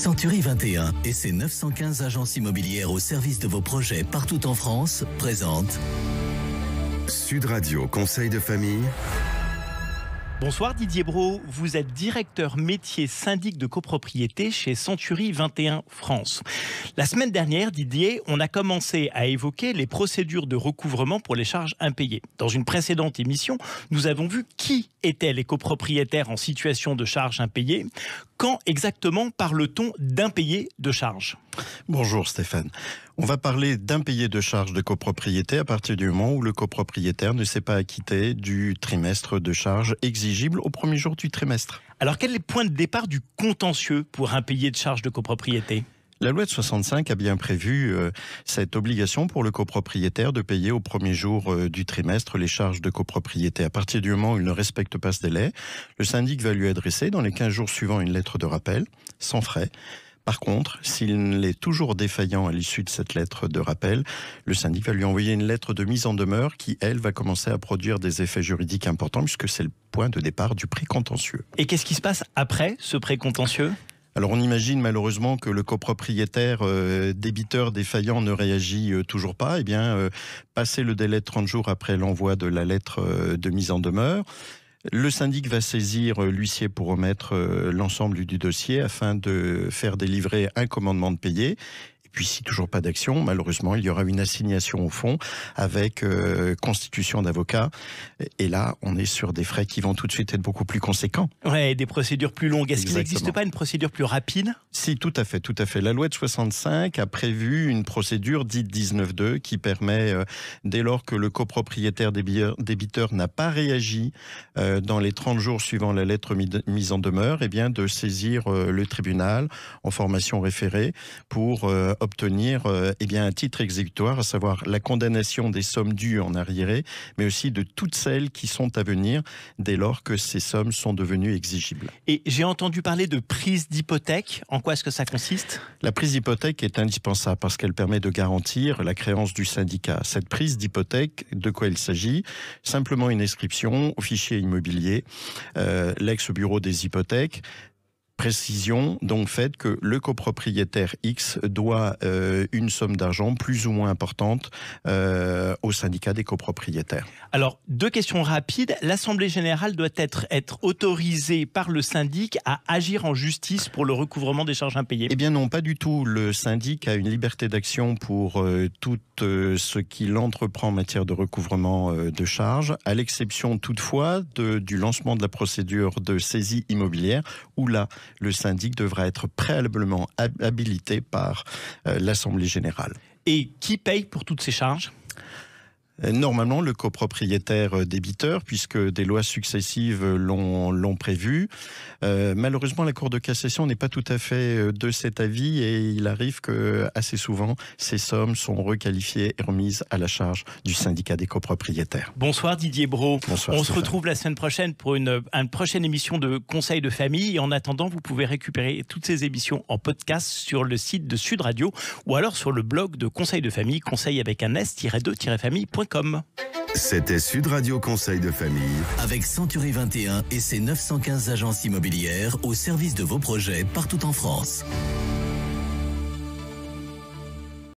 Century 21 et ses 915 agences immobilières au service de vos projets partout en France présentent Sud Radio Conseil de famille. Bonsoir Didier Brault, vous êtes directeur métier syndic de copropriété chez Century 21 France. La semaine dernière, Didier, on a commencé à évoquer les procédures de recouvrement pour les charges impayées. Dans une précédente émission, nous avons vu qui étaient les copropriétaires en situation de charges impayées. Quand exactement parle-t-on d'impayés de charges ? Bonjour Stéphane. On va parler d'impayés de charges de copropriété à partir du moment où le copropriétaire ne s'est pas acquitté du trimestre de charges exigible au premier jour du trimestre. Alors quel est le point de départ du contentieux pour impayés de charges de copropriété ? La loi de 65 a bien prévu cette obligation pour le copropriétaire de payer au premier jour du trimestre les charges de copropriété. À partir du moment où il ne respecte pas ce délai, le syndic va lui adresser dans les 15 jours suivants une lettre de rappel, sans frais. Par contre, s'il est toujours défaillant à l'issue de cette lettre de rappel, le syndic va lui envoyer une lettre de mise en demeure qui, elle, va commencer à produire des effets juridiques importants puisque c'est le point de départ du précontentieux. Et qu'est-ce qui se passe après ce précontentieux ? Alors on imagine malheureusement que le copropriétaire débiteur défaillant ne réagit toujours pas. Eh bien, passé le délai de 30 jours après l'envoi de la lettre de mise en demeure, le syndic va saisir l'huissier pour remettre l'ensemble du dossier afin de faire délivrer un commandement de payer. Et puis si toujours pas d'action, malheureusement, il y aura une assignation au fond avec constitution d'avocat. Et là, on est sur des frais qui vont tout de suite être beaucoup plus conséquents. Ouais, des procédures plus longues. Est-ce qu'il n'existe pas une procédure plus rapide ? Si, tout à fait. La loi de 65 a prévu une procédure dite 19.2 qui permet, dès lors que le copropriétaire débiteur n'a pas réagi dans les 30 jours suivant la lettre mise en demeure, eh bien, de saisir le tribunal en formation référée pour obtenir un titre exécutoire, à savoir la condamnation des sommes dues en arriéré, mais aussi de toutes celles qui sont à venir dès lors que ces sommes sont devenues exigibles. Et j'ai entendu parler de prise d'hypothèque. En quoi est-ce que ça consiste ? La prise d'hypothèque est indispensable parce qu'elle permet de garantir la créance du syndicat. Cette prise d'hypothèque, de quoi il s'agit ? Simplement une inscription au fichier immobilier, l'ex-bureau des hypothèques. Précision donc faite que le copropriétaire X doit une somme d'argent plus ou moins importante au syndicat des copropriétaires. Alors, deux questions rapides. L'Assemblée générale doit être autorisée par le syndic à agir en justice pour le recouvrement des charges impayées ? Eh bien non, pas du tout. Le syndic a une liberté d'action pour tout ce qu'il entreprend en matière de recouvrement de charges, à l'exception toutefois du lancement de la procédure de saisie immobilière, où là, le syndic devra être préalablement habilité par l'Assemblée générale. Et qui paye pour toutes ces charges ? Normalement, le copropriétaire débiteur, puisque des lois successives l'ont prévu. Malheureusement, la Cour de cassation n'est pas tout à fait de cet avis et il arrive que assez souvent, ces sommes sont requalifiées et remises à la charge du syndicat des copropriétaires. Bonsoir Didier Brault. Bonsoir, On Stéphane. se retrouve la semaine prochaine pour une prochaine émission de Conseil de famille. Et en attendant, vous pouvez récupérer toutes ces émissions en podcast sur le site de Sud Radio ou alors sur le blog de Conseil de famille, conseil avec un s-2-famille.com. C'était Sud Radio Conseil de famille. avec Century 21 et ses 915 agences immobilières au service de vos projets partout en France.